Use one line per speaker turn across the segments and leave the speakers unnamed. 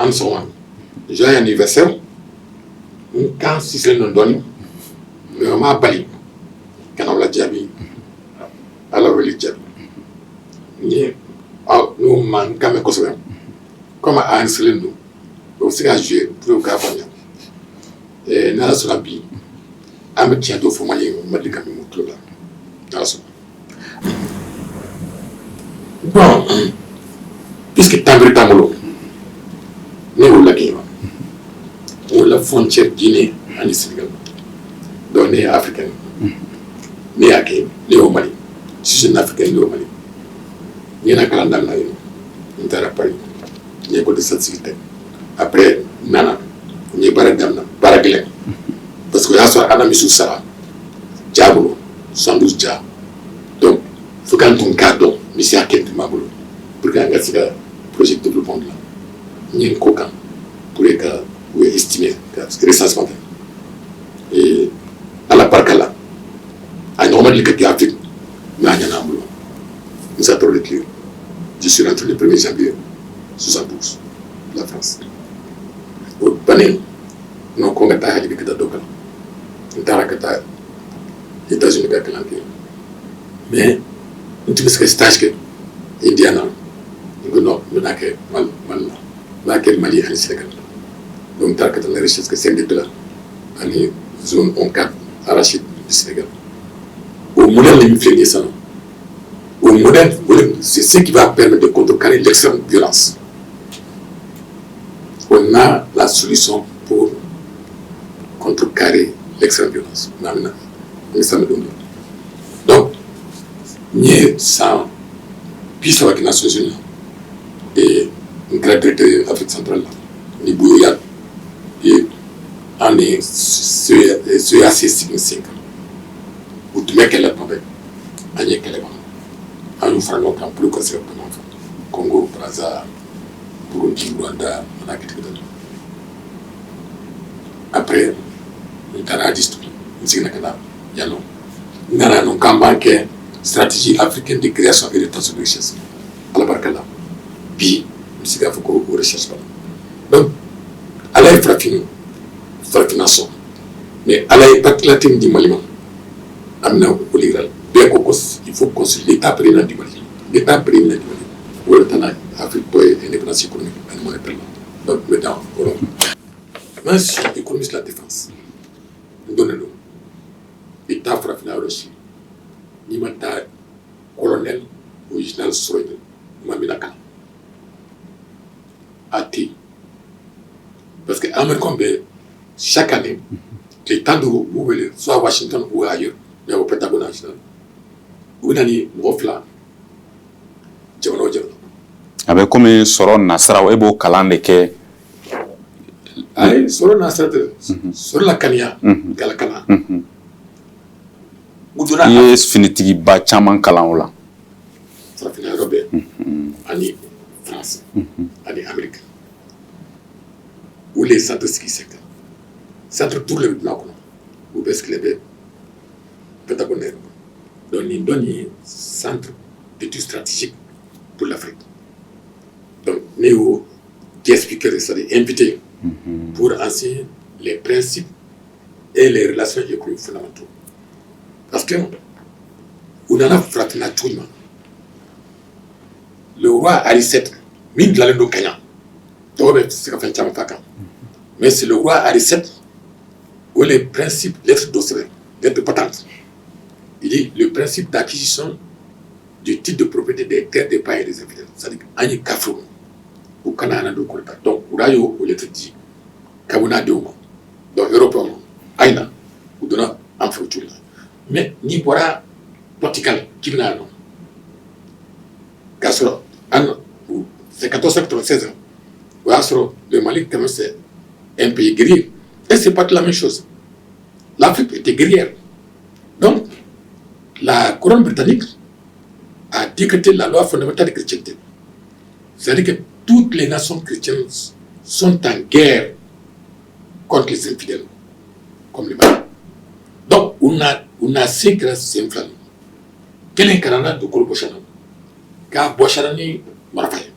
en son joyeux anniversaire, quand si c'est non donné, le m'a bali, quand on l'a diabi, alors le diabi. Nous manquons comme ça, comme à un cylindre, aussi à jouer pour le café. Et n'a pas bi, à me tirer au fond, m'a dit qu'à me montrer là. Bon, puisque Tambri Tamolo, ne ou la Guinée, ou la frontière Guinée en Sénégal, donc né africain, né à Guinée, né au Mali, si je suis africain, né au Mali. Il y a un calendrier, il y a un Paris, il y a un de après, Nana, il y a un Baraglen, parce que là, il y a un Missou Sara, Diabolo, 112 Dia. Donc, il faut qu'on ait un cadeau, mais c'est à quel moment pour qu'on ait un projet de développement là. Il y a un coquin pour estimer que recensement. Et à la parc là, à normalement, il y a un Afrique, mais il y a un boulot. Nous avons le clair. Je suis rentré le 1er janvier 72, la France. Au panel, nous avons été à l'État d'Okan. Nous avons été aux États-Unis. Mais nous avons fait un stage que Indiana, nous avons fait un Mali et Sénégal. Donc, nous avons fait une recherche que c'est là, dans les zones en cadre arachide du Sénégal. Au modèle de l'inflation, au modèle, c'est ce qui va permettre de contrecarrer l'extrême violence. On a la solution pour contrecarrer l'extrême violence. Donc, nous sommes puissants avec les Nations Unies et une grande directeur de l'Afrique centrale, nous bouillons et on est sur assez significatif. Vous devez qu'elle est pas belle, on est qu'elle est pas. Nous faisons un plus conséquent Congo, Brazza, Burundi, Rwanda, on a quitté. Après, nous avons dit nous avons une campagne stratégie africaine de création et de rétention de richesse. À la barque là. Puis, nous avons une recherche. Donc, à la frafination, mais à la particularité du Mali, il faut construire l'État président du Mali. L'État président du Mali. Où est l'Afrique pour l'indépendance économique et monétaire. Donc, maintenant, même si l'économie de la défense, nous donnons l'État frappé aussi. Ni mandat colonel ou général Soroy, Maminaka. Ati. Parce que chaque année, l'État de soit à Washington ou ailleurs, mais au Pentagone national, où l'année, Mofla,
avec comme Soron Nasra, Ebo Kalandeke.
Aïe, Soron Nasra, sur la Kania, Galakana.
Il est finiti Bachaman Kalaola.
Ça finit à Robert, en France, en Amérique. Où les centres ski secteurs. Centre pour le blanc, où est-ce qu'il est Pentagone. Donc, il donne un centre d'études stratégiques pour l'Afrique. Donc, nous, qui expliquent ça, invité pour enseigner les principes et les relations économiques fondamentaux. Parce que, on en a frappé la tourne. Le roi Arisset, mine de la langue Kenya, mais c'est le roi Arisset où les principes, lettres d'océan, lettres patentes. Il dit le principe d'acquisition du titre de propriété des terres des païens et des infidèles. C'est-à-dire qu'il y a un café au Canada de Kolta. Donc, il y a un lettre dit Kabuna de Omo. Donc, Européen, Aïna, ou donnant en futur. Mais, ni pour un Portugal, qui n'a non. Gassoro, c'est 1496 ans. Gassoro, le Mali, quand même, c'est un pays guerrier. Et ce n'est pas la même chose. L'Afrique était guerrière. Donc, la couronne britannique a décrété la loi fondamentale de chrétienté. C'est-à-dire que toutes les nations chrétiennes sont en guerre contre les infidèles, comme les Mali. Donc, on a ces grâces inflammes. Quel est le Canada de Kolo Bochana? Car Bochana ni Marafay.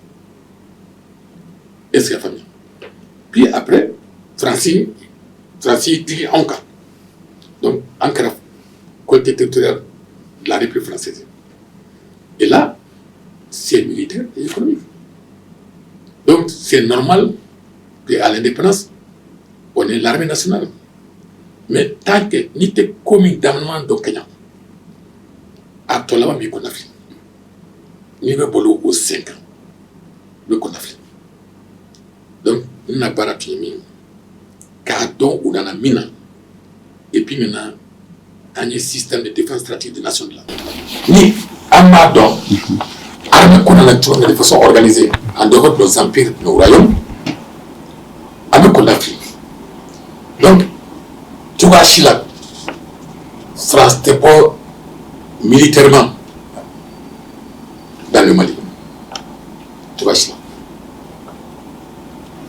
Est-ce qu'il y a famille? Puis après, Francis dit Anka. Donc, Ankara, côté territorial de la République française. Et là, c'est militaire et économique. Donc, c'est normal qu'à l'indépendance, on ait l'armée nationale. Mais tant que ni te commis d'amendement de Kenya, à ton là, mais qu'on a fait. Ni le bolo aux 5 ans, le qu'on a fait. Donc, on n'a pas rapidement. Car donc, on a mina. Et puis maintenant, on a un système de défense stratégique de nation de la. Ni Amadon, armée qu'on a de façon organisée, en dehors de nos empires, nos royaumes, armée qu'on a fait. Donc, tu vois, Chila, France n'était pas militairement dans le Mali. Tu vois, Chila.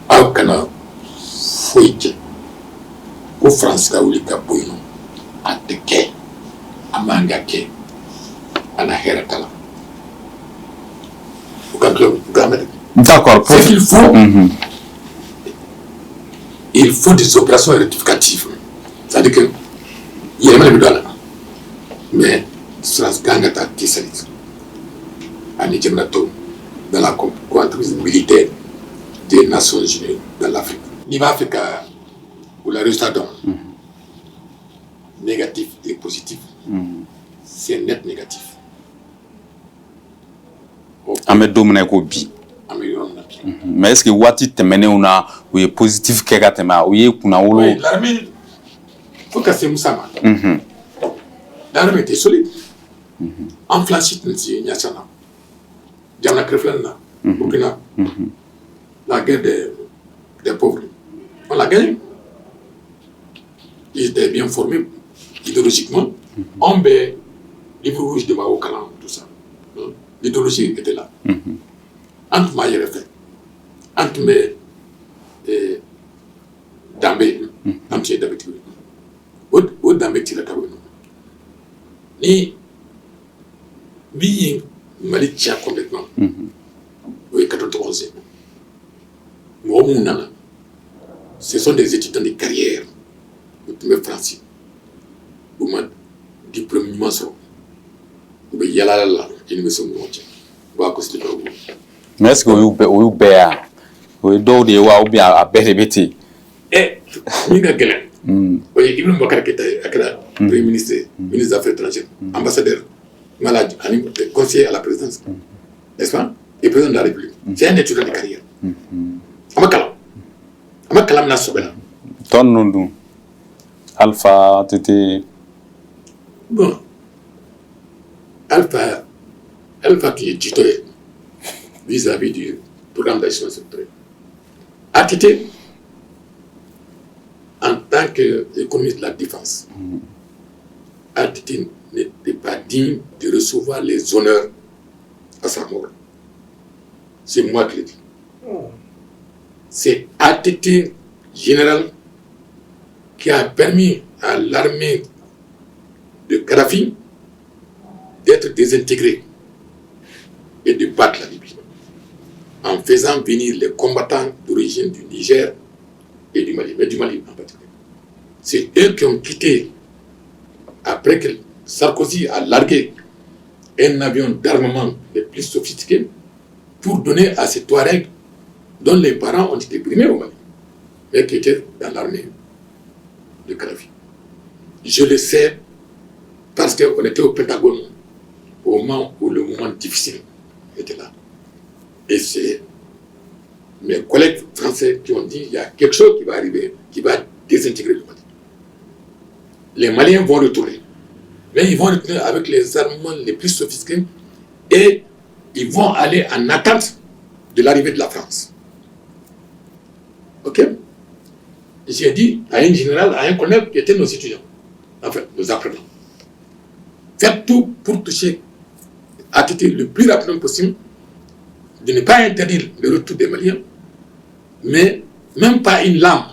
Alors qu'on a fouillé, au France, a eu le bouillon, à Teke, à Mangake, à Naheratala.
D'accord.
C'est qu'il faut. Il faut des opérations rectificatives. C'est-à-dire que il y a même le dollar. Mais France Gangata Tissalit, à Nidjemnato, dans la contribution militaire des Nations Unies dans l'Afrique. Niveau Afrique, où le résultat négatif et positif, c'est net négatif.
Amé domine ko bi. Mais est-ce que wati temene una ou est positif kega tema ou est kuna wolo?
Oui, l'armée, faut casser Moussama. L'armée était solide. En flanchit, il y a ça. Diamna Kreflana, Burkina, la guerre des pauvres. On l'a gagné. Ils étaient bien formés idéologiquement. On met livre rouge de Mao Kalam, tout ça. L'idéologie était là. Entre Maïe et fait. Entre mes Dambé, Amtier Dambé, ou Dambé Tirakaouno. Ni Bi Mali tient complètement. Oui, 91. Moumounana. Ce sont des étudiants de carrière. Vous Francis. Vous m'avez dit premièrement ça. Vous avez yalala, il me semble.
Mais est-ce que vous béa? Vous donnez ou bien à Bérébéti?
Eh, Minagalen. Oui, il me manque à Premier ministre, ministre des Affaires étrangères, ambassadeur, malade, conseiller à la présidence. N'est-ce pas? Et président de la République. C'est un étudiant de carrière. Amakalam n'a sobela.
Ton nom, Alpha, t'étais.
Bon. Alpha qui est tuteur vis-à-vis du programme d'action sectorielle. ATT, en tant qu'économiste de la défense, ATT n'était pas digne de recevoir les honneurs à sa mort. C'est moi qui l'ai dit. C'est ATT général qui a permis à l'armée de Kadhafi d'être désintégrée et de battre la Libye en faisant venir les combattants d'origine du Niger et du Mali, mais du Mali en particulier. C'est eux qui ont quitté, après que Sarkozy a largué un avion d'armement les plus sophistiqués pour donner à ces Touaregs dont les parents ont été primés au Mali, mais qui étaient dans l'armée de Kadhafi. Je le sais parce qu'on était au Pentagone au moment où le moment difficile était là. Et c'est mes collègues français qui ont dit qu'il y a quelque chose qui va arriver, qui va désintégrer le Mali. Les Maliens vont retourner. Mais ils vont retourner avec les armements les plus sophistiqués et ils vont aller en attente de l'arrivée de la France. Ok? J'ai dit à un général, à un colonel qui étaient nos étudiants, enfin nos apprenants, faites tout pour toucher ATT le plus rapidement possible, de ne pas interdire le retour des Maliens, mais même pas une lame.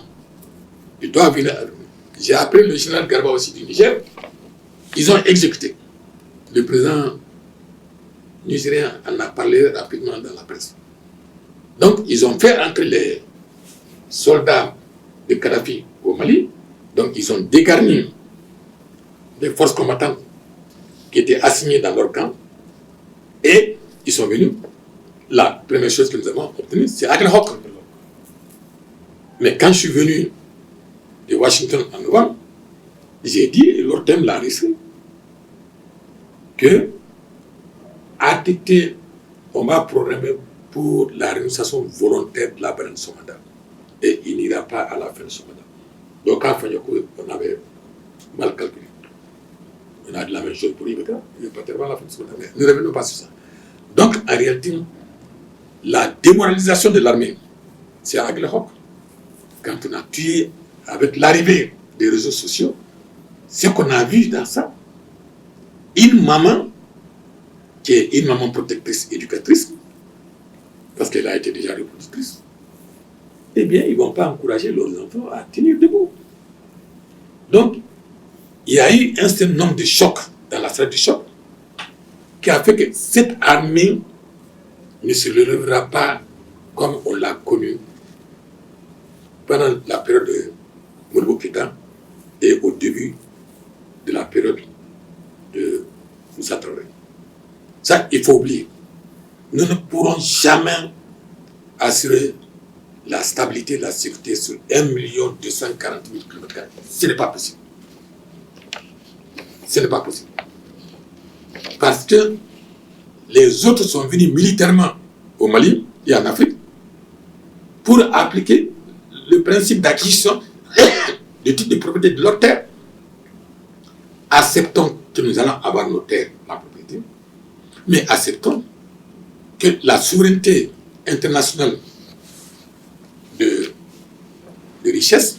Il doit venir. J'ai appelé le général Garba aussi du Niger. Ils ont exécuté. Le président nigérien en a parlé rapidement dans la presse. Donc, ils ont fait entrer les soldats de Kadhafi au Mali. Donc, ils ont dégarni des forces combattantes qui étaient assignées dans leur camp. Et ils sont venus. La première chose que nous avons obtenue, c'est Aglehawk. Mais quand je suis venu de Washington en novembre, j'ai dit, et leur thème l'a reçu, que ATT, on va programmer pour la réinitialisation volontaire de la baleine de son mandat. Et il n'ira pas à la fin de son mandat. Donc, à Fanyako, on avait mal calculé. On a de la même chose pour Ibeka, il n'est pas tellement à la fin de son mandat. Mais ne revenons pas sur ça. Donc, en réalité, la démoralisation de l'armée, c'est à Aglehawk. Quand on a tué avec l'arrivée des réseaux sociaux, ce qu'on a vu dans ça, une maman qui est une maman protectrice, éducatrice, parce qu'elle a été déjà reproductrice, eh bien, ils ne vont pas encourager leurs enfants à tenir debout. Donc, il y a eu un certain nombre de chocs dans la salle de choc qui a fait que cette armée ne se relèvera pas comme on l'a connu pendant la période de Modibo Keïta et au début de la période de Moussa Traoré. Ça, il faut oublier. Nous ne pourrons jamais assurer la stabilité et la sécurité sur 1 240 000 km². Ce n'est pas possible. Ce n'est pas possible. Parce que les autres sont venus militairement au Mali et en Afrique pour appliquer le principe d'acquisition de titres de propriété de leurs terres. Acceptons que nous allons avoir nos terres, la propriété, mais acceptons que la souveraineté internationale de richesse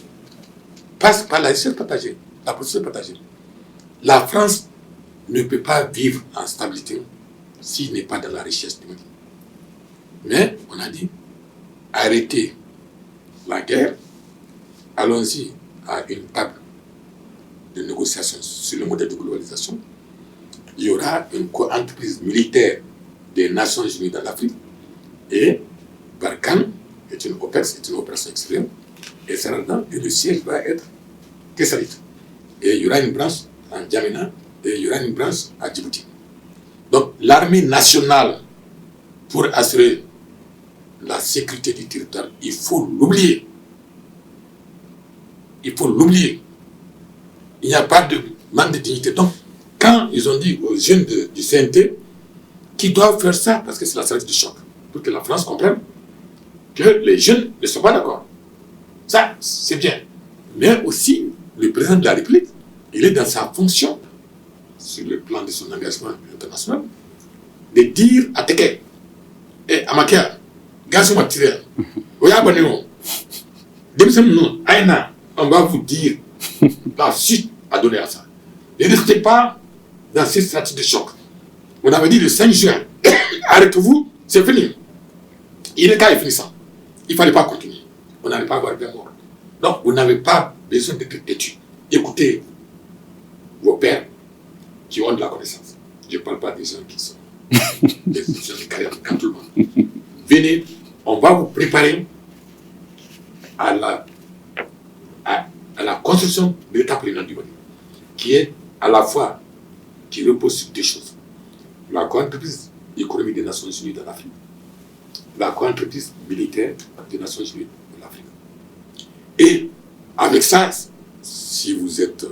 passe par la richesse partagée, la procédure partagée. La France ne peut pas vivre en stabilité s'il n'est pas dans la richesse du Mali. Mais on a dit, arrêtez la guerre, allons-y à une table de négociation sur le modèle de globalisation. Il y aura une co-entreprise militaire des Nations Unies dans l'Afrique et Barkhane est une opération extérieure et c'est là-dedans que le siège va être Kessalit. Et il y aura une branche en Djamena et il y aura une branche à Djibouti. Donc l'armée nationale, pour assurer la sécurité du territoire, il faut l'oublier. Il faut l'oublier. Il n'y a pas de manque de dignité. Donc, quand ils ont dit aux jeunes du CNT qu'ils doivent faire ça, parce que c'est la stratégie du choc, pour que la France comprenne que les jeunes ne sont pas d'accord. Ça, c'est bien. Mais aussi, le président de la République, il est dans sa fonction, sur le plan de son engagement international, de dire à Teke et à Makia, gaz matériel, on va vous dire la suite à donner à ça. Ne restez pas dans cette stratégie de choc. On avait dit le 5 juin, arrêtez-vous, c'est fini. Il est finissant. Il ne fallait pas continuer. On n'allait pas avoir bien mort. Donc, vous n'avez pas besoin d'être têtu. Écoutez vos pères qui ont de la connaissance. Je ne parle pas des gens qui sont des gens de carrière, quand tout le monde. Venez, on va vous préparer à la construction de l'État président du Mali, qui est à la fois, qui repose sur deux choses. La co-entreprise économique des Nations Unies dans l'Afrique, la co-entreprise militaire des Nations Unies de l'Afrique. Et avec ça, si vous êtes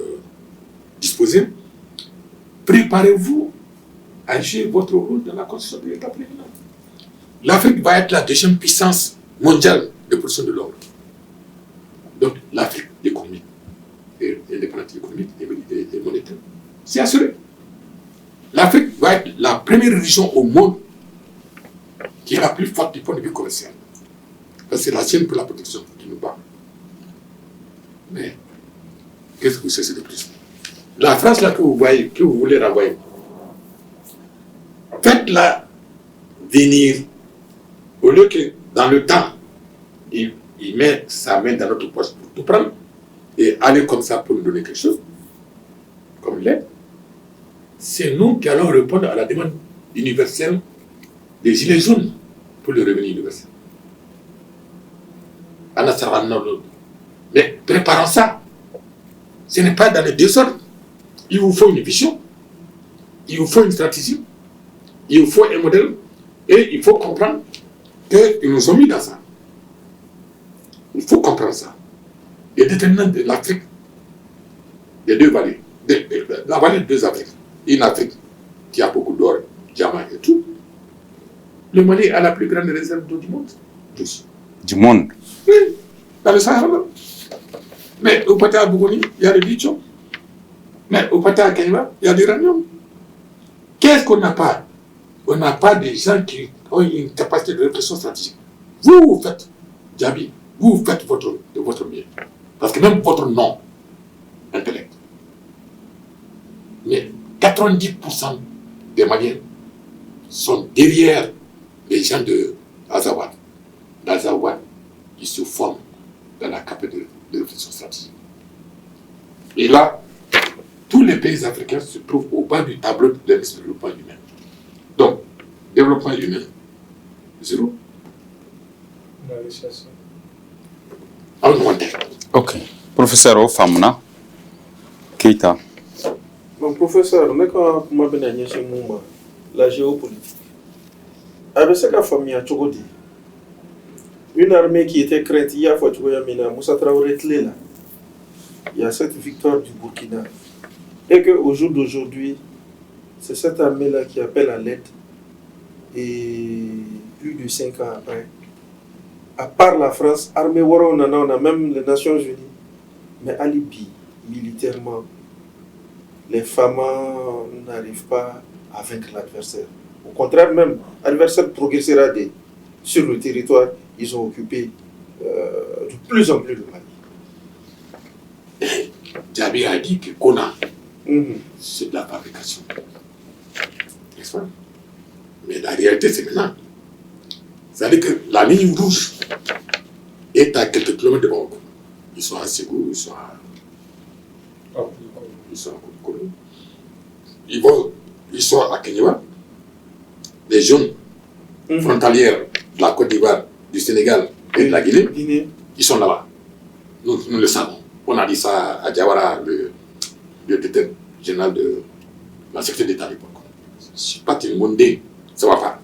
disposé, préparez-vous à jouer votre rôle dans la construction de l'État président. L'Afrique va être la deuxième puissance mondiale de production de l'or. Donc l'Afrique économique, et l'indépendance économique et monétaire, c'est assuré. L'Afrique va être la première région au monde qui est la plus forte du point de vue commercial. Parce que c'est la sienne pour la protection qui nous bat. Mais qu'est-ce que vous cherchez de plus? La France là que vous voyez, que vous voulez renvoyer, faites-la venir au lieu que dans le temps, il met sa main dans notre poche pour tout prendre et aller comme ça pour nous donner quelque chose, comme il est. C'est nous qui allons répondre à la demande universelle des Gilets jaunes pour le revenu universel. En sera non. Mais préparons ça. Ce n'est pas dans le désordre. Il vous faut une vision. Il vous faut une stratégie. Il vous faut un modèle. Et il faut comprendre qu'ils nous ont mis dans ça. Il faut comprendre ça. Les déterminants de l'Afrique, les deux vallées, la vallée de deux Afriques, une Afrique qui a beaucoup d'or, diamants et tout. Le Mali a la plus grande réserve d'eau du monde. Tous.
Du monde?
Oui, dans le Sahara. Mais au Pata à Bougouni, il y a le lithium. Mais au Pata à Kenya, il y a l'uranium. Qu'est-ce qu'on n'a pas? On n'a pas des gens qui ont une capacité de réflexion stratégique. Vous faites, Djabi, vous faites de votre mieux. Parce que même votre nom, intellect. Mais 90% des Maliens sont derrière les gens de Azawad. D'Azawad, ils se forment dans la capacité de réflexion stratégique. Et là, tous les pays africains se trouvent au bas du tableau de l'indice de développement humain. Donc, développement humain, zéro.
Ok. Professeur Famuna Keita.
Mon professeur, la géopolitique. Avec ce qu'a famille à Tchogodi, une armée qui était crainte, il y a Moussa Traoré là. Il y a cette victoire du Burkina. Et qu'au jour d'aujourd'hui, c'est cette armée-là qui appelle à l'aide. Et plus de 5 ans après, à part la France, armée Wara, on a même les Nations Unies. Mais à Libye, militairement, les femmes n'arrivent pas à vaincre l'adversaire. Au contraire même, l'adversaire progressera sur le territoire, ils ont occupé de plus en plus le Mali.
Djabi a dit que Kona, c'est de la fabrication. N'est-ce pas? Mais la réalité, c'est maintenant. C'est-à-dire que la ligne rouge est à quelques kilomètres de Bamako. Ils sont à Ségou, ils sont à Koukoulou. Ils sont à Kenya. Les jeunes frontalières de la Côte d'Ivoire, du Sénégal et de la Guinée, ils sont là-bas. Nous le savons. On a dit ça à Diawara, le directeur général de la sécurité d'État à l'époque. Je ne sais pas si le monde ça va pas.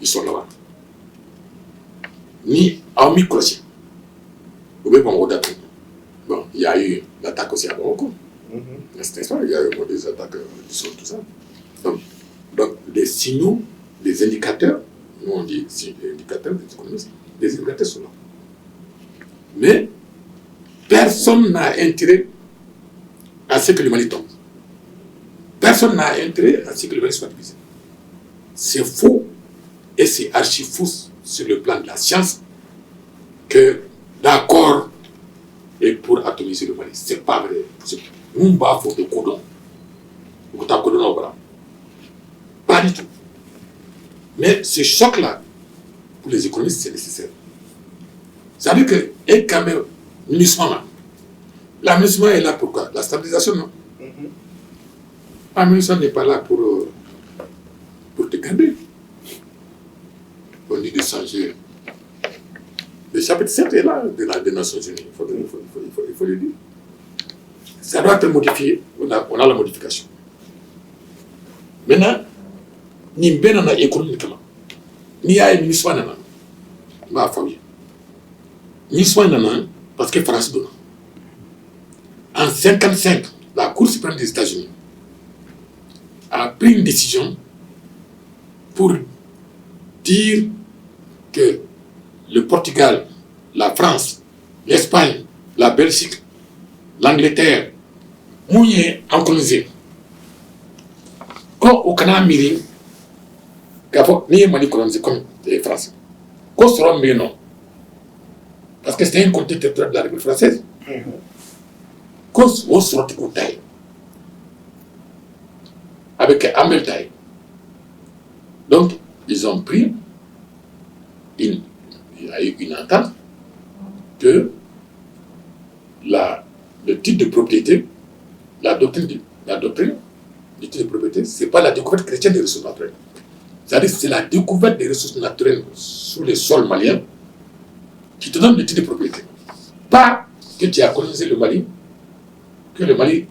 Ils sont là-bas. Ni à mi-crochet. Bon, il y a eu l'attaque aussi à Bamako. N'est-ce pas? Il y a eu des attaques, tout ça. Donc, les signaux, les indicateurs, nous on dit les indicateurs des économistes, les indicateurs sont là. Mais personne n'a intérêt à ce que le Mali tombe. Personne n'a intérêt à ce que le Mali soit divisé. C'est faux et c'est archi faux sur le plan de la science que l'accord est pour atomiser le Mali. C'est pas vrai. Nous, il faut des codons. Pas du tout. Mais ce choc-là, pour les économistes, c'est nécessaire. Ça veut dire qu'un caméra, là, l'aménagement est là pour quoi? La stabilisation, non? L'aménagement n'est pas là pour te garder. On dit de changer. Le chapitre 7 est là des Nations Unies. Il faut le dire. Ça doit être modifié. On a la modification. Maintenant, ni bien économiquement, ni à ministre nana, ma famille. Ministre nana, parce que France donne. En 1955, la Cour suprême des États-Unis a pris une décision pour dire que le Portugal, la France, l'Espagne, la Belgique, l'Angleterre, mouillé en colonisé. Quand au Canada, Miri, ni Mali colonisé comme les Français. Quand sera mais non. Parce que c'était un côté territorial de la République française. Quand on sera au taille, avec Amel taille. Donc, ils ont pris il y a eu une entente que le titre de propriété, la doctrine du titre de propriété, ce n'est pas la découverte chrétienne des ressources naturelles. C'est-à-dire que c'est la découverte des ressources naturelles sous les sols maliens qui te donne le titre de propriété. pas que tu as colonisé le Mali, que le Mali,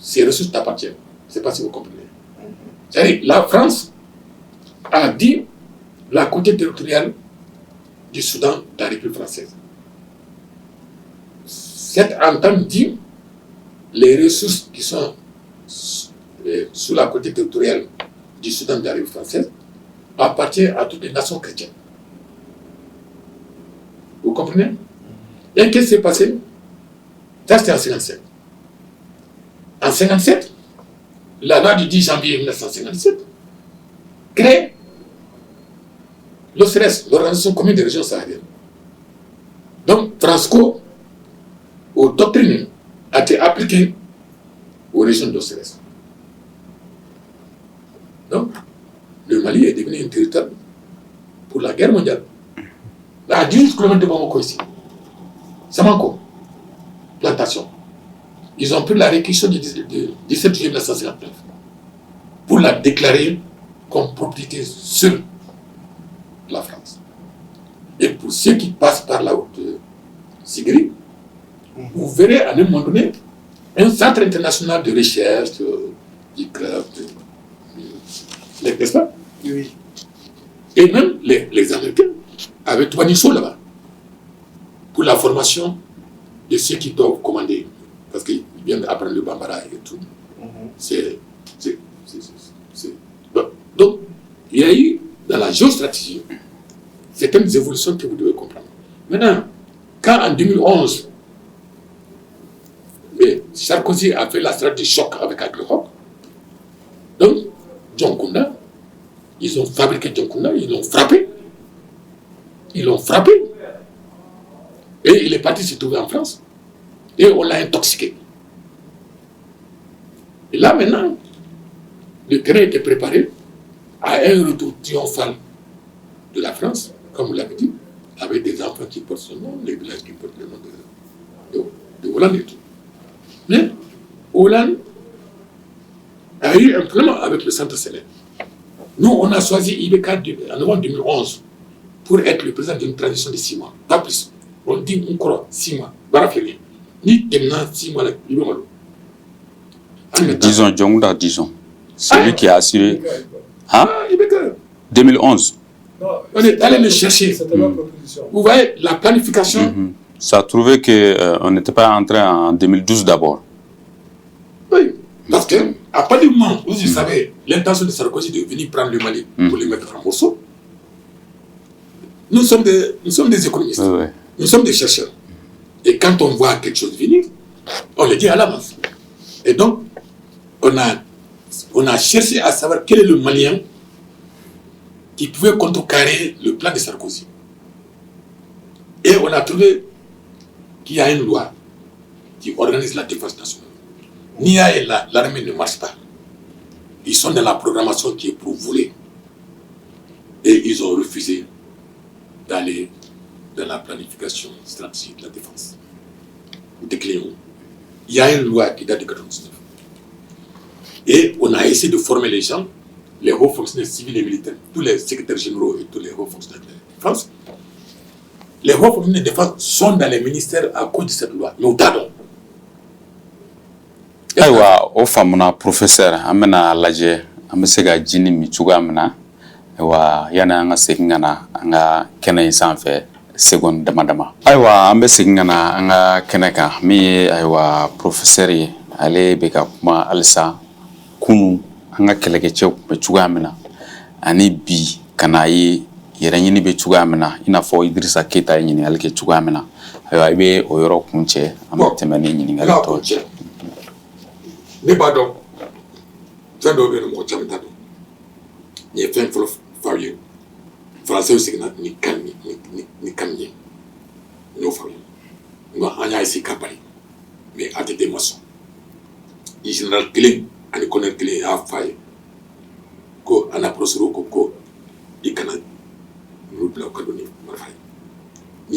ses ressources t'appartiennent. Je ne sais pas si vous comprenez. C'est-à-dire, la France a dit la côté territoriale du Soudan de la République française. Cette entente dit les ressources qui sont sous la côté territoriale du Soudan de la République française appartiennent à toutes les nations chrétiennes. Vous comprenez? Et qu'est-ce qui s'est passé? Ça, c'était en 1957. En 1957, la loi du 10 janvier 1957 crée l'OCRES, l'Organisation commune des régions sahariennes. Donc, Franco, aux doctrines, a été appliqué aux régions de l'OCRES. Donc, le Mali est devenu un territoire pour la guerre mondiale. Là, à 18 km de Bamako ici, Samako, plantation. Ils ont pris la réquisition du 17 juillet 1959 pour la déclarer comme propriété sur la France. Et pour ceux qui passent par la route de Sigri, vous verrez à un moment donné un centre international de recherche, n'est-ce pas?
Oui.
Et même les Américains avaient Touanisso là-bas pour la formation de ceux qui doivent commander. Parce qu'ils viennent d'apprendre le Bambara et tout. Donc, il y a eu dans la géostratégie certaines évolutions que vous devez comprendre. Maintenant, quand en 2011, Sarkozy a fait la stratégie choc avec Agri-Hawk, donc, John Kounda, ils ont fabriqué John Kounda, ils l'ont frappé. Et il est parti se trouver en France. Et on l'a intoxiqué. Et là maintenant, le terrain était préparé à un retour triomphal de la France, comme vous l'avez dit, avec des enfants qui portent son nom, les villages qui portent le nom de Hollande et tout. Mais Hollande a eu un problème avec le centre Sénat. Nous, on a choisi Ibeka en novembre 2011 pour être le président d'une transition de 6 mois, pas plus. On dit, on croit, 6 mois, baraférien. Ni maintenant 6 mois, il va mal.
Disons, Djongda, disons. Celui qui a assuré. Hein? 2011.
Non,
on est allé le chercher.
C'était ma proposition.
Vous voyez, la planification.
Ça a trouvé qu'on n'était pas entré en 2012 d'abord.
Oui, parce que, à partir du moment où vous savez l'intention de Sarkozy de venir prendre le Mali pour le mettre en morceaux, nous sommes des économistes, nous sommes des chercheurs. Et quand on voit quelque chose venir, on le dit à l'avance. Et donc, on a cherché à savoir quel est le Malien qui pouvait contrecarrer le plan de Sarkozy. Et on a trouvé qu'il y a une loi qui organise la défense nationale. L'IA et l'armée ne marchent pas. Ils sont dans la programmation qui est pour voler. Et ils ont refusé d'aller dans la planification stratégique de la défense. Déclinons. Il y a une loi qui date de 1999. Et on a essayé de former les gens, les hauts fonctionnaires civils et militaires, tous les secrétaires généraux et tous les hauts fonctionnaires de défense. Les hauts fonctionnaires de défense sont dans les ministères à cause de cette loi. Nous tardons.
Aywa, o famuna professeur amena laje amesega jini mi chuga mena aywa yana nga segingana anga kene sanfe seconde dama aywa ambe segingana anga keneka mi aywa professeur yi ale beka kuma alsa kunu anga keleke chew be chuga mena ani bi kana yi yere nyini be chuga mena ina fo Idrissa Keita nyini alke chuga mena aywa ibe o yoro kunche amatemani nyini ngalo to
ne b'a dɔn fɛn dɔw bɛ yen mɔgɔ caman t'a dɔn nin ye fɛn fɔlɔ f'aw ye faransɛw seginna ni kan ye n y'o f'aw ye nka an y'a essayé ka bali mais ATT ma sɔn général kelen ani colonel kelen y'a f'a ye ko an na professeur ko i kana ninnu bila u ka don ni marifa ye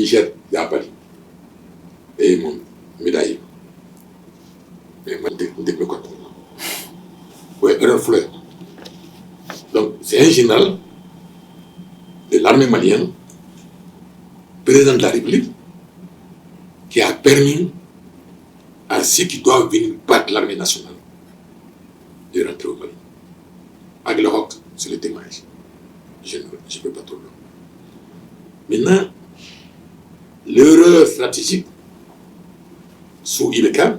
Niger y'a bali e ye mon médaille mais ouais, donc c'est un général de l'armée malienne, président de la République, qui a permis à ceux qui doivent venir battre l'armée nationale de rentrer au Mali. Avec le roc, c'est le témoignage. Je ne peux pas trop loin. Maintenant, l'erreur stratégique sous Ibeka,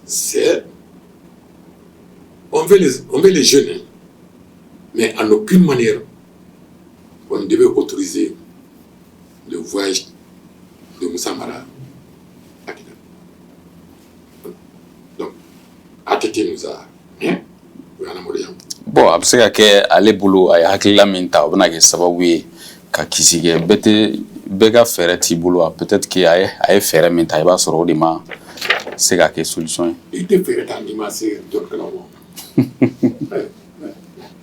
c'est on veut les jeunes, mais en aucune manière on devait autoriser le voyage de Moussa Mara à Kidal. Donc, ATT nous a
bon, a bɛ se ka kɛ ale bolo a ye hakilila min ta o bɛna kɛ sababu ye ka kisi kɛ bɛɛ ka fɛɛrɛ t'i bolo a peut-être que a ye fɛɛrɛ min ta i b'a sɔrɔ o de ma se ka kɛ solution ye.
I tɛ fɛɛrɛ ta n'i ma se dɔnkɛlaw ma.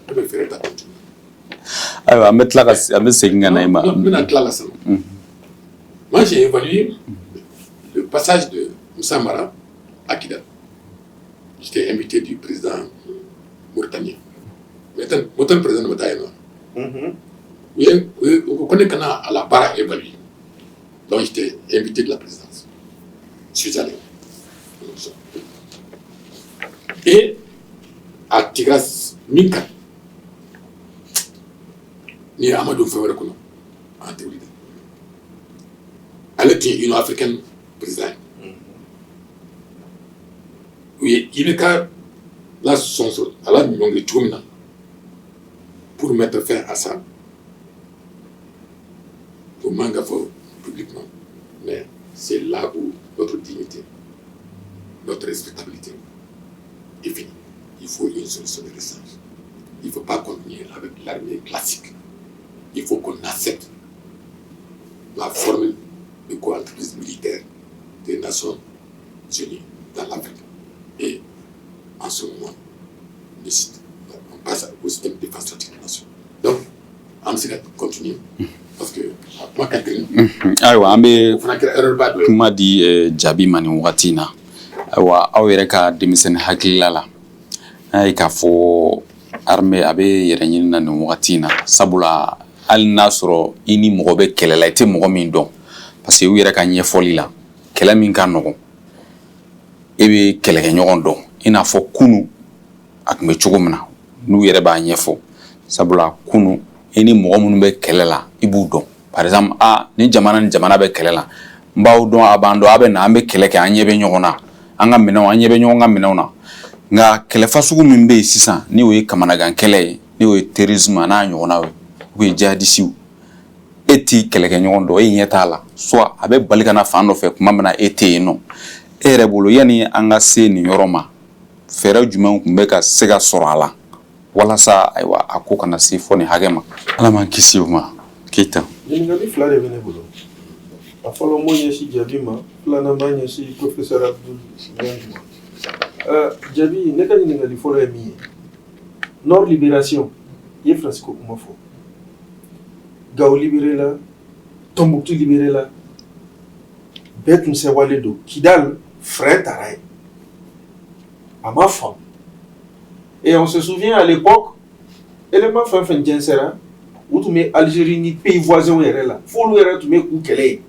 I bɛ fɛɛrɛ ta ten.
Ayiwa an bɛ tila ka an bɛ segin ka na i ma.
N bɛna tila la sisan. Moi j'ai évalué le passage de Moussa Mara à Kidal. J'étais invité du président mauritanien. Maintenant, le président de Mataïna. Vous connaissez qu'on a à la barre évaluée. Donc j'étais invité de la présidence. Je suis allé. Et à Tigras Minka, ni Amadou Fawara Kono, en théorie. Elle était une africaine présidente. Oui, il est cas là, pour mettre fin à ça, pour Mangafo publiquement. Mais c'est là où notre dignité, notre respectabilité est finie. Il faut une solution de rechange. Il ne faut pas continuer avec l'armée classique. Il faut qu'on accepte la formule de co-entreprise militaire des Nations Unies dans l'Afrique. Et en ce moment, on passe au système de défense stratégique des nations. Donc, on va continuer. Parce que, moi, quelqu'un.
Ayiwa, an bɛ kuma di jaabi ma nin wagati in na. Ayiwa, aw yɛrɛ ka denmisɛnnin hakilila la. N'a ye k'a fɔ armée a bɛ yɛrɛ ɲini na nin wagati in na. Sabula, hali n'a sɔrɔ i ni mɔgɔ bɛ kɛlɛ la, i tɛ mɔgɔ min dɔn. Parce que u yɛrɛ ka ɲɛfɔli la, kɛlɛ min ka nɔgɔn. I bɛ kɛlɛkɛɲɔgɔn dɔn. I n'a fɔ kunu a tun bɛ cogo min na n'u yɛrɛ b'a ɲɛfɔ sabula kunu i ni mɔgɔ minnu bɛ kɛlɛ la i b'u dɔn par exemple ni jamana ni jamana bɛ kɛlɛ la n b'aw dɔn a b'an dɔn a bɛ na an bɛ kɛlɛ kɛ an ɲɛ bɛ ɲɔgɔn na an ka minɛnw an ɲɛ bɛ ɲɔgɔn ka minɛnw na nka kɛlɛ fasugu min bɛ yen sisan ni o ye kamanagan kɛlɛ ye ni o ye terrorisme a n'a ɲɔgɔnnaw ye ou bien jihadisiw e t'i kɛlɛkɛɲɔgɔn dɔn e ɲɛ t'a la soit a bɛ bali ka na fan dɔ fɛ tuma min na e tɛ yen nɔ e yɛrɛ bolo yanni an ka se nin yɔrɔ ma fɛɛrɛ jumɛnw tun bɛ ka se ka sɔrɔ a la walasa ayiwa a ko kana se fɔ nin hakɛ ma ala m'an kisi o ma Keita.
ɲininkali fila de bɛ ne bolo a fɔlɔ m'o ɲɛsin jaabi ma filanan b'a ɲɛsin professeur Abdul Juma jaabi ne ka ɲininkali fɔlɔ ye min ye Nord Libération i ye Francisco kuma fɔ Gao libéré la Tombouctou libéré la bɛɛ tun sɛwalen don Kidal frein taara ye à ma femme. Et on se souvient à l'époque, élément fin jɛnsɛra où tu mets Algérie ni pays voisins yɛrɛ la fo olu yɛrɛ tun bɛ k'u kɛlɛ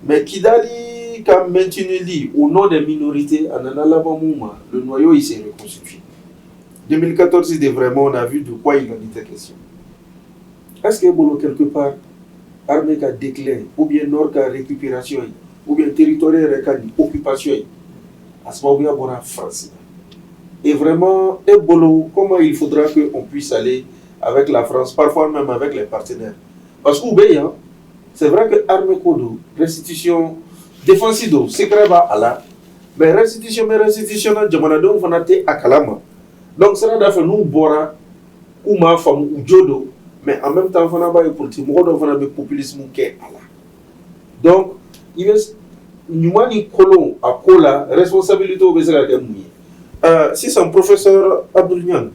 mais Kidali ka maintenu au nom des minorités a nana laban mun ma le noyau il s'est reconstitué 2014 c'était vraiment on a vu de quoi il en était question est-ce que bolo quelque part armée ka déclin ou bien nord ka récupération ou bien territoire yɛrɛ ka occupation à ce moment-là, on a France. Et vraiment, comment il faudra qu'on puisse aller avec la France, parfois même avec les partenaires. Parce que c'est vrai que l'armée Kodo, restitution défensive, c'est grave à la, mais restitution, Jamanado, on a été à Kalama. Donc, ça va faire nous, Bora, ou ma femme, ou Jodo, mais en même temps, on a des politiques, on a des populisme qui est à la. Donc, il y a Numani Kolon à Kola, responsabilité au Bézéra de Mouye. Si c'est un professeur Abdoulaye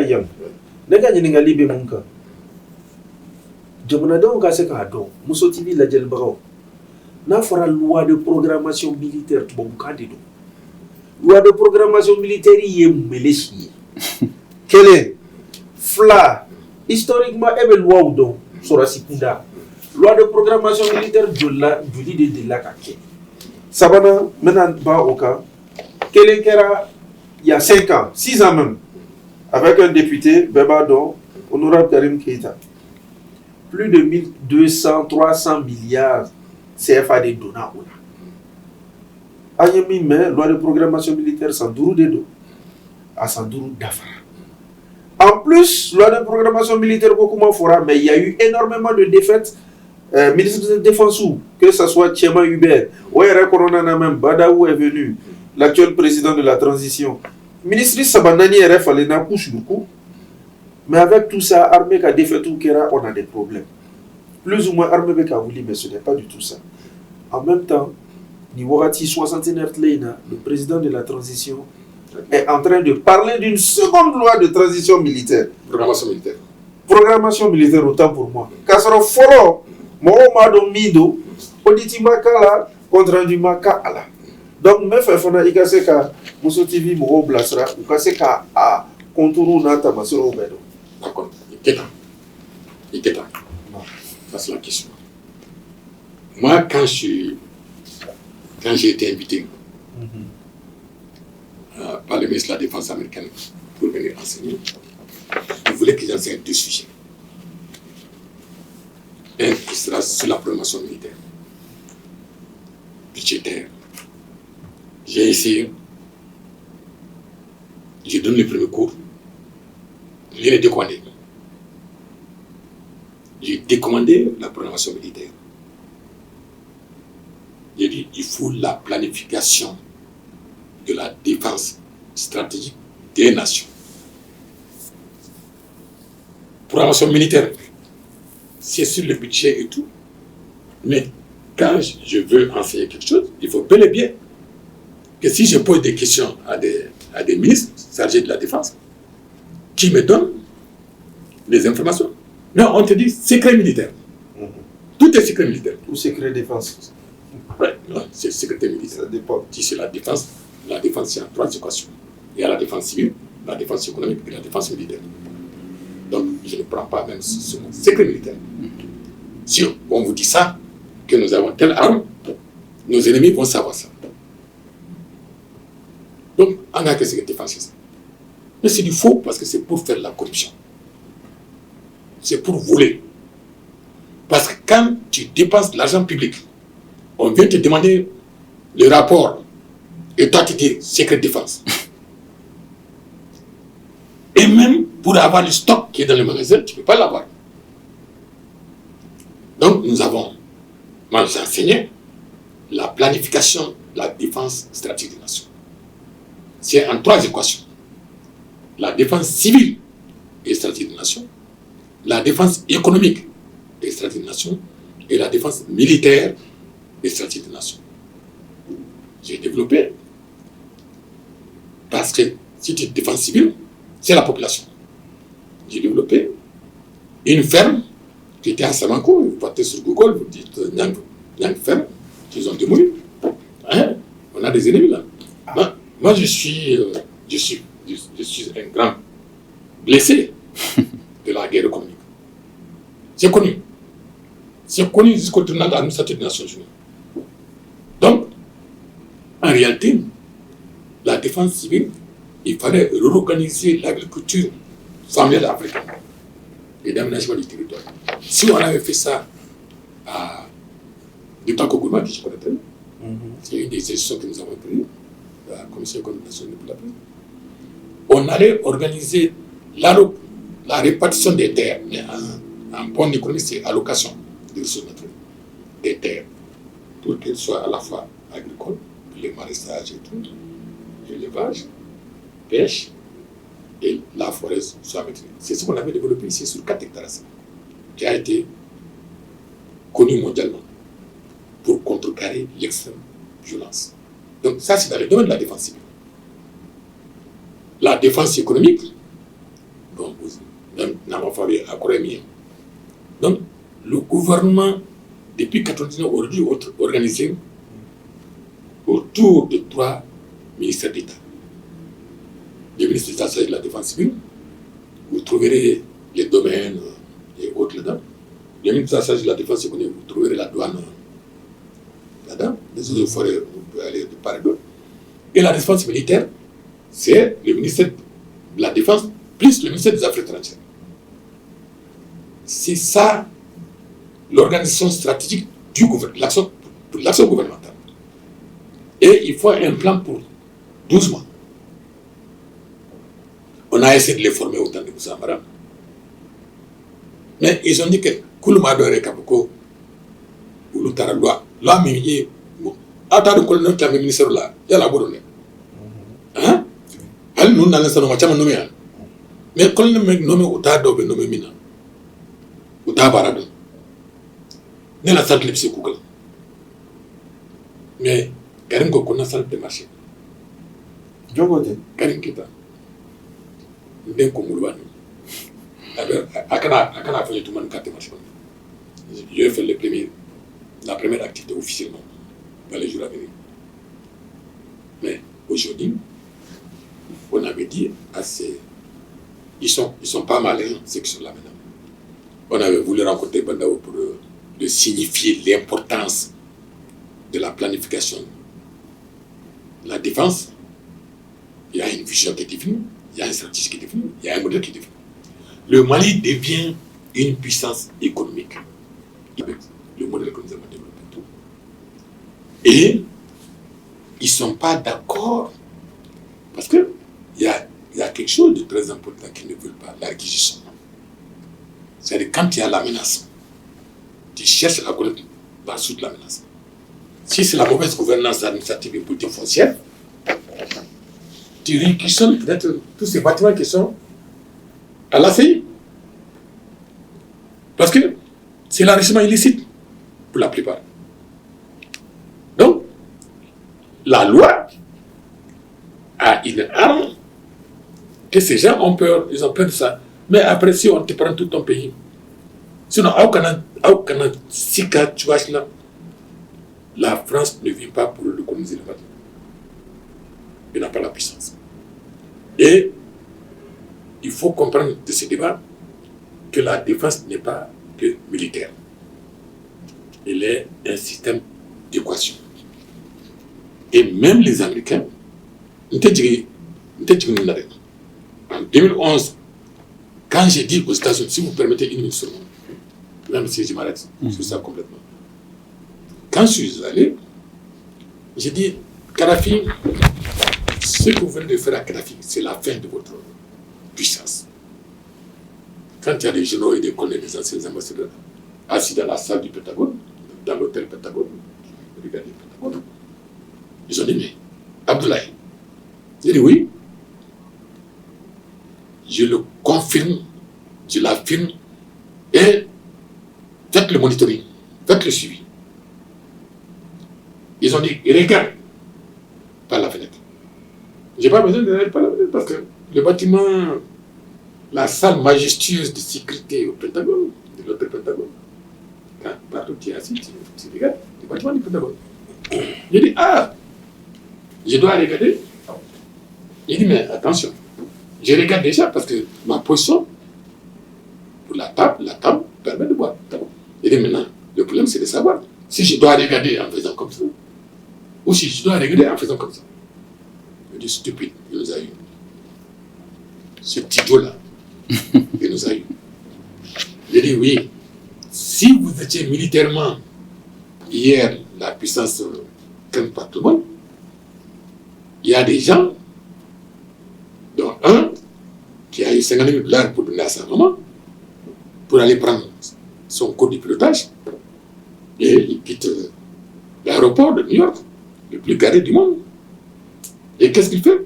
Yang, nega nyenga libe munka. Jamanade on kase ka do, Muso TV la jël baraw. Na fara loi de programmation militaire to bobu kandido. Loi de programmation militaire yi melechi. Quelle fla historiquement ebe loi ou don sora sikunda. loi de programmation militaire du leader de la Kake. Sabana, maintenant, au cas, Kelenkera, il y a 5 ans, 6 ans même, avec un député, Bebadon, honorable Karim Keita. Plus de 1200, 300 milliards CFA de donnants. Ayemi, mais loi de programmation militaire, Sandourou Dedo, à Sandourou Dafara. En plus, loi de programmation militaire, beaucoup moins fort, mais il y a eu énormément de défaites. Ministre de la Défense, que ce soit Tchema Hubert, Ouera Corona même, Badaou est venu, l'actuel président de la transition. Ministre Sabanani RF, elle n'a pas sur le coup. Mais avec tout ça, armée qui a défait tout, on a des problèmes. Plus ou moins, armée qui a voulu, mais ce n'est pas du tout ça. En même temps, Niwagati 69 Leina, le président de la transition, est en train de parler d'une seconde loi de transition militaire.
Programmation militaire.
Programmation militaire, autant pour moi. Kasaro Foro, Mohamed Mido, Oditi Makala, contre du Makala. Donc, me fait fona ikaseka, Mousso TV, Moro Blasra, ou kaseka a contourou nata masoro bedo.
D'accord. Iketa. Ça, c'est la question. Moi, quand j'ai été invité par le ministre de la Défense américaine pour venir enseigner, il voulait que j'enseigne 2 sujets. Un qui sera sur la programmation militaire, budgétaire. J'ai essayé, je donne le premier cours, je l'ai décommandé. J'ai décommandé la programmation militaire. J'ai dit, il faut la planification de la défense stratégique des nations. Programmation militaire, c'est sur le budget et tout. Mais quand je veux enseigner quelque chose, il faut bel et bien que si je pose des questions à des ministres chargés de la défense, qui me donnent des informations. Non, on te dit secret militaire. Tout est secret militaire.
Tout secret défense.
Oui, c'est sécurité militaire.
Ça dépend.
Si c'est la défense, il y a 3 équations. Il y a la défense civile, la défense économique et la défense militaire. Donc, je ne prends pas même ce mot secret militaire. Si on vous dit ça, que nous avons telle arme, nos ennemis vont savoir ça. Donc, on a que c'est défense, c'est ça. Mais c'est du faux parce que c'est pour faire la corruption. C'est pour voler. Parce que quand tu dépenses de l'argent public, on vient te demander le rapport et toi tu dis secret défense. Et même pour avoir le stock qui est dans le magasin, tu ne peux pas l'avoir. Donc moi j'ai enseigné la planification de la défense stratégique des nations. C'est en 3 équations. La défense civile et stratégique des nations, la défense économique et stratégique des nations, et la défense militaire et stratégique des nations. J'ai développé parce que si tu es défense civile, c'est la population. J'ai développé une ferme qui était à Samanko. Vous partez sur Google, vous dites il y a une ferme, ils ont démoli. Hein? On a des ennemis là. Moi, je suis un grand blessé de la guerre économique. C'est connu. C'est connu jusqu'au tribunal administratif des Nations Unies. Donc, en réalité, la défense civile, il fallait réorganiser l'agriculture familiale africaine et d'aménagement du territoire. Si on avait fait ça du temps qu'Ogouma, que je connais très bien, c'est une des décisions que nous avons prises, la Commission économique nationale pour la paix, on allait organiser la répartition des terres. Mais en bon économiste, c'est allocation des ressources naturelles, des terres, pour qu'elles soient à la fois agricoles, les maraîchages et tout, l'élevage, pêche et la forêt soit maîtrisée. C'est ce qu'on avait développé ici sur 4 hectares, qui a été connu mondialement pour contrecarrer l'extrême violence. Donc ça, c'est dans le domaine de la défense civile. La défense économique, donc, nous n'avons pas vu à Corée. Donc, le gouvernement, depuis 1999, aurait dû être organisé autour de 3 ministères d'État. Le ministre d'État de la Défense civile, vous trouverez les domaines et autres là-dedans. le ministre chargé de la défense, vous trouverez la douane là-dedans, les autres forêts, vous pouvez aller de part et d'autre. Et la défense militaire, c'est le ministère de la Défense plus le ministère des Affaires étrangères. C'est ça l'organisation stratégique du gouvernement, pour l'action gouvernementale. Et il faut un plan pour 12 mois. On a essayé de les former autant de Moussambara. Mais ils ont dit que Koulouma Dore Kaboko, ou l'Outaraloa, là, mais il est. Attends, le colonel qui a le ministère là, il y a la bonne. Hein? Elle nous n'a laissé nos machins nommés. Mais le colonel m'a nommé Outado, nommé Mina. Outabarado. N'est la salle de l'Ipsé Google. Mais Karim Koko n'a salle de marché.
Jogote.
Karim Kita. N'den Kongulwani. Akana fait tout le monde carte marché. Je fait la première activité officiellement dans les jours à venir. Mais aujourd'hui, on avait dit à ces. Ils sont pas malins, ceux qui sont là maintenant. On avait voulu rencontrer Bandao pour de signifier l'importance de la planification. La défense, il y a une vision qui est définie, il y a une stratégie qui est définie, il y a un modèle qui est défini. Le Mali devient une puissance économique avec le modèle que nous avons développé. Et ils ne sont pas d'accord parce qu'il y a quelque chose de très important qu'ils ne veulent pas, la réquisition. C'est-à-dire quand il y a la menace, tu cherches à connaître la suite de la menace. Si c'est la mauvaise gouvernance administrative et politique foncière, tu réquisitionnes peut-être tous ces bâtiments qui sont à l'ACI. Parce que c'est l'enrichissement illicite pour la plupart. Donc, la loi a une arme que ces gens ont peur, ils ont peur de ça. Mais après, si on te prend tout ton pays, sinon, la France ne vient pas pour coloniser le Mali. Il n'a pas la puissance. Et il faut comprendre de ce débat que la défense n'est pas que militaire. Elle est un système d'équation. Et même les Américains, en 2011, quand j'ai dit aux États-Unis, si vous permettez une minute sur moi, même si je m'arrête sur ça complètement. Quand je suis allé, j'ai dit, Kadhafi, ce que vous venez de faire à Kadhafi, c'est la fin de votre puissance. Quand il y a des généraux et des collègues des anciens ambassadeurs assis dans la salle du Pentagone, dans l'hôtel Pentagone, regardez le Pentagone, ils ont dit, mais Abdoulaye, j'ai dit oui, je le confirme, je l'affirme, et faites le monitoring, faites le suivi. Ils ont dit, regarde par la fenêtre. Je n'ai pas besoin de regarder par la fenêtre parce que le bâtiment, la salle majestueuse de sécurité au Pentagone, de l'hôtel Pentagone, quand partout tu es assis, tu regardes le bâtiment du Pentagone. J'ai dit, ah, je dois regarder. Il dit, mais attention, je regarde déjà parce que ma position pour la table permet de boire. Il dit, maintenant, le problème c'est de savoir si je dois regarder en faisant comme ça ou si je dois regarder en faisant comme ça. Je dis, stupide, il nous a eu. Ce petit dos-là, il nous a eu. Je dis, oui, si vous étiez militairement hier la puissance qu'un par tout le monde, il y a des gens, dont un qui a eu 50 000 $ pour donner à sa maman, pour aller prendre son cours de pilotage, et il quitte l'aéroport de New York, le plus garé du monde. Et qu'est-ce qu'il fait?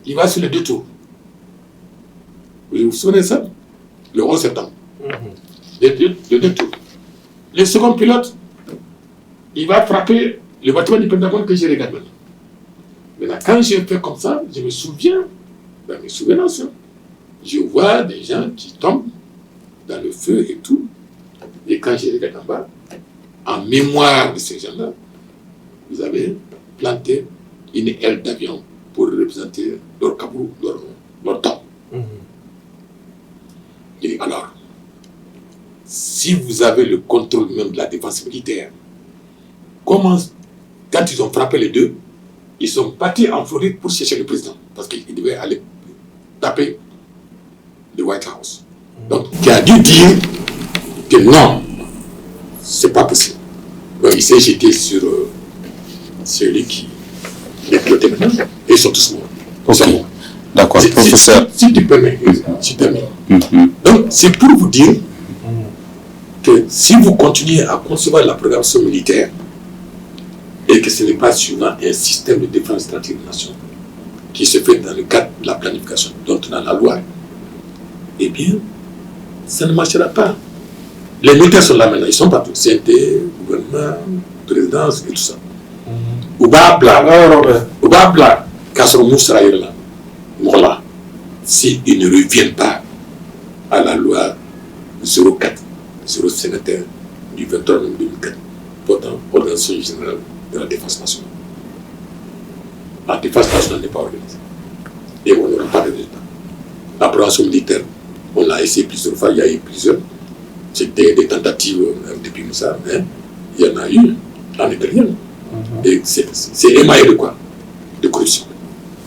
Il va sur le détour. Vous vous souvenez de ça? Le 11 septembre. Le détour. Le second pilote, il va frapper le bâtiment du Pentagone que je regarde maintenant. Maintenant, quand je fais comme ça, je me souviens, dans mes souvenances, je vois des gens qui tombent dans le feu et tout. Et quand je regarde en bas, en mémoire de ces gens-là, vous avez planté une aile d'avion pour représenter leur kabourou, leur temps. Et alors, si si vous avez le contrôle même de la défense militaire, comment, quand ils ont frappé les deux, ils sont partis en Floride pour chercher le président, parce qu'ils devaient aller taper le White House. Donc, qui a dû dire que non, c'est pas possible. Donc, il s'est jeté sur celui qui les pilotait maintenant, et ils sont tous morts.
Ok. D'accord, professeur.
Si tu permets, Donc, c'est pour vous dire que si vous continuez à concevoir la programmation militaire et que ce n'est pas suivant un système de défense stratégique de nation qui se fait dans le cadre de la planification dont on a la loi, eh bien, ça ne marchera pas. Les militaires sont là maintenant, ils sont partout. CNT, gouvernement, présidence et tout ça. Ouba Bla, Kassoro Moussara là, voilà. S'ils ne reviennent pas à la loi 04-051 du 23 novembre 2004 portant organisation générale de la défense nationale. La défense nationale n'est pas organisée. Et on n'aura pas de résultat. La prévention militaire, on a essayé plusieurs fois, il y a eu plusieurs. C'était des tentatives depuis Moussa, mais il y en a eu en Italie. Et c'est émaillé de quoi? De corruption.